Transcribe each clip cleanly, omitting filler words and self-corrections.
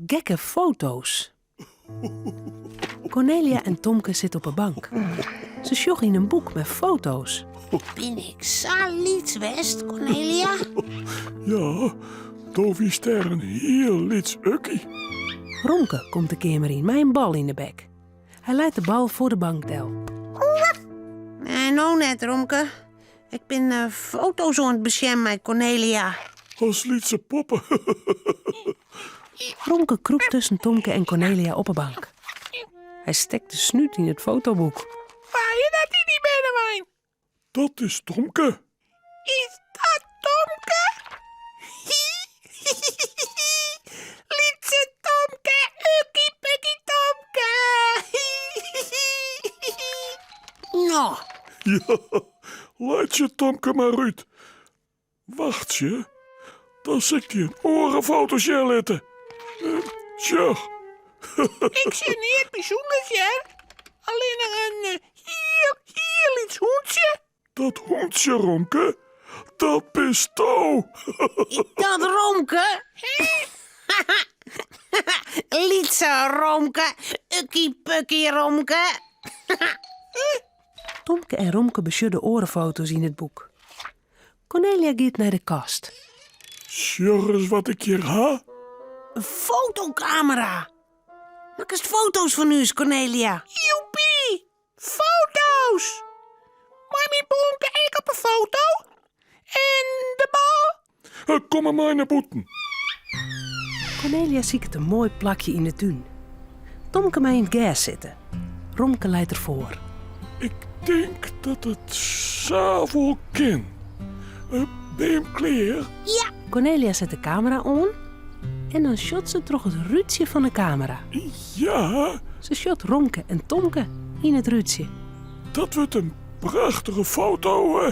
gekke foto's. Cornelia en Tomke zitten op een bank. Ze sjoggen in een boek met foto's. Ben ik zo liets west, Cornelia? Ja, daar is er een heel liets ukkie. Romke komt de kamer in met een bal in de bek. Hij leidt de bal voor de bankdel. Nee, nou net, Romke. Ik ben foto's aan het beschermen met Cornelia. Als lietse poppen. Romke kroept tussen Tomke en Cornelia op een bank. Hij stekt de snuit in het fotoboek. Waar je dat in die binnenwijn? Dat is Tomke. Is dat Tomke? Lietse Tomke, ukkie pukkie Tomke. Nou, Ja, laat je Tomke maar uit. Wacht je, dan zit je een orenfotootje letten. Tja, ik zie niet bijzonders, hè? Alleen nog een heel iets hoentje. dat hondje, Romke, dat bist touw. Dat Romke? Lietse Romke, ukkie pukkie Romke. Tomke en Romke besjudden orenfoto's in het boek. Cornelia gaat naar de kast. Sjor eens wat ik hier ha. Een fotocamera. Maak eens foto's van u, Cornelia. Joepie, foto's. Maar mijn bonke ik op een foto. En de bal. Kom maar mij naar boeten. Cornelia ziet een mooi plakje in de tuin. Tomke mij in het gas zitten. Romke leidt ervoor. Ik denk dat het s'avonds kan. Ben je klaar? Ja, Cornelia zet de camera aan en dan shot ze toch het ruutje van de camera. Ja, Ze shot Romke en Tomke in het ruutje. dat wordt een prachtige foto.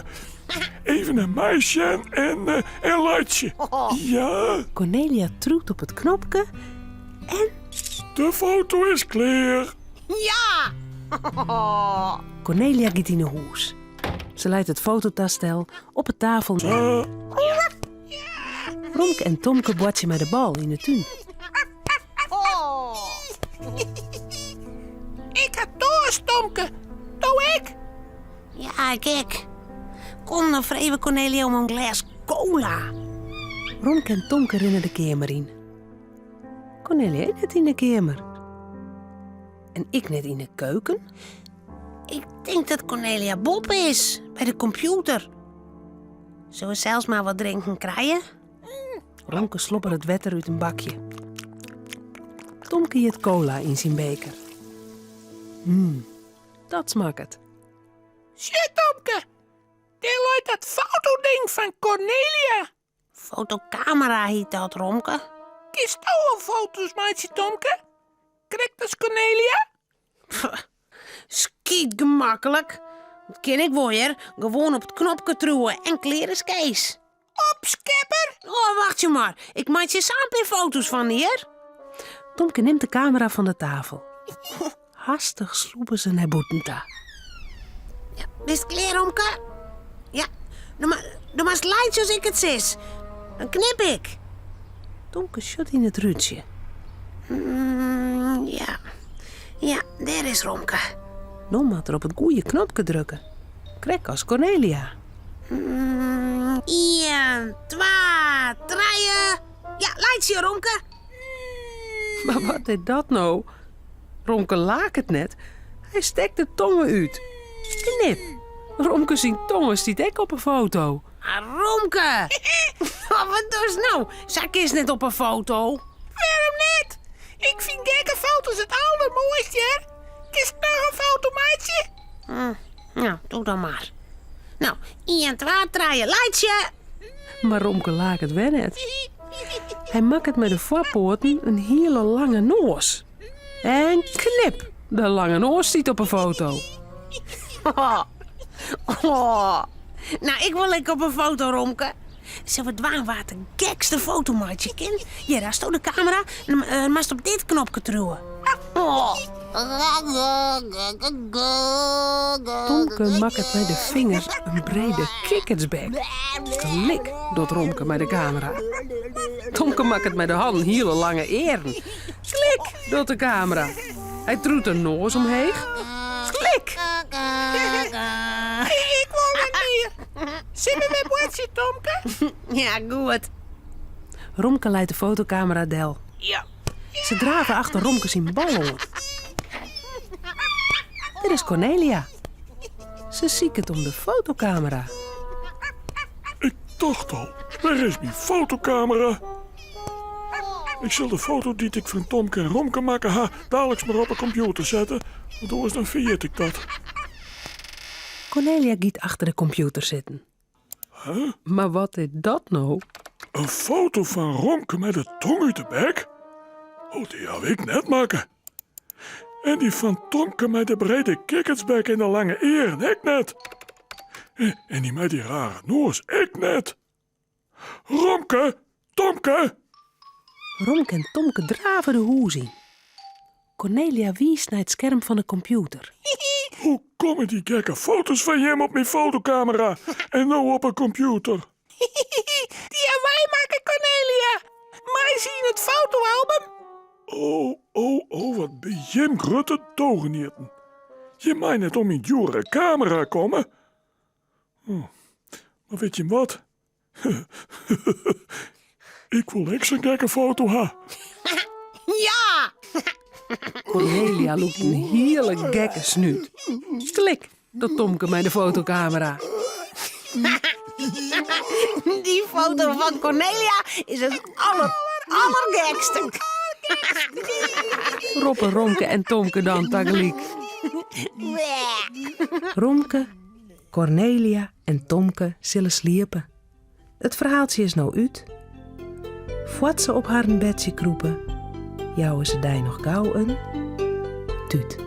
Even een meisje en een luidje. Ja, Cornelia truwt op het knopje en de foto is klaar. ja. Cornelia gaat in de huis. Ze leidt het fototastel op de tafel. Romke en Tomke botsen met de bal in de tuin. Ik had dorst, Tomke. Doe ik? Ja, kijk. Kom dan vreven Cornelia om een glas cola. Romke en Tomke rennen de kamer in. Cornelia net in de kamer. En ik net in de keuken. Ik denk dat Cornelia Bob is, bij de computer. Zullen we zelfs maar wat drinken krijgen? Romke slobbert het wetter uit een bakje. Tomke het cola in zijn beker. Dat smaakt het. Shit, Tomke. Die luidt dat fotoding van Cornelia. Fotocamera heet dat, Romke. Kies toch een foto's, maatje, Tomke? Krijgt dus Cornelia? Skiet gemakkelijk. Dat ken ik weer. Gewoon op het knopje truwen en kleren is Kees. Op, skipper. Oh, wacht je maar. Ik maak je samen foto's van hier. Tomke neemt de camera van de tafel. Hastig sloepen ze naar Boetenta. Ja, is het klaar, Romke? Ja, doe maar slide zoals ik het zes. Dan knip ik. Tomke shot in het ruutje. Ja. Ja, daar is Romke. Dan moet er op het goede knopje drukken. Krek als Cornelia. 1, 2, 3. Ja, leidje, Romke. Maar wat is dat nou? Romke laakt het net. Hij steekt de tongen uit. Knip. Romke zijn tongen stiet ik op een foto. Romke. Wat doe je nou? Zak is net op een foto. Waarom niet? Ik vind gekke foto's het allermooiste. Kies nog een foto, maatje? Nou, doe dan maar. Nou, 1, 2, 3, leidje. Maar Romke laakt het wel net. Hij maakt het met de voorpoorten een hele lange noos. En knip. De lange noos stiet op een foto. Nou, ik wil lekker op een foto, Romke. Zullen we dwaan wat de gekste fotomaatje ken? Ja, daar staat de camera en dan moest op dit knopje truwen. Tomke maakt het met de vingers een brede kikkertsbek. Klik, doet Romke met de camera. Tomke maakt het met de hand hele lange eren. Klik, doet de camera. Hij troet de noos omheen. Klik. Ik wil het meer. Zullen we bootje, Tomke? Ja, goed. Romke leidt de fotocamera del. Ja. Ze draven achter Romke zijn bal. Dit is Cornelia. Ze ziet het om de fotocamera. Ik dacht al, waar is mijn fotocamera? Ik zal de foto die ik van Tomke en Romke maken dadelijk maar op een computer zetten. Want anders dan vergeet ik dat. Cornelia giet achter de computer zitten. Huh? Maar wat is dat nou? Een foto van Romke met de tong uit de bek? Oh, die heb ik net maken. En die van Tomke met de brede kikkertsbek en de lange eren, ik net. En die met die rare noos, ik net. Romke, Tomke. Romke en Tomke draven de hoes in. Cornelia wies naar het scherm van de computer. Hoe komen die gekke foto's van hem op mijn fotocamera en nou op een computer? Die gaan wij maken, Cornelia. Maar zien het fotoalbum. Wat ben je grote togenierten. Je mij net om in dure camera komen. Maar weet je wat? Ik wil niks een gekke foto ha. Ja! Cornelia loopt een hele gekke snuit. Klik, dat Tomke met de fotocamera. Die foto van Cornelia is het allergekste. Roppen Romke en Tomke dan tegelijk. Romke, Cornelia en Tomke zullen sliepen. Het verhaaltje is nou uit. Voordat ze op haar bedje kroepen, jouwen ze die nog gauw een tuut.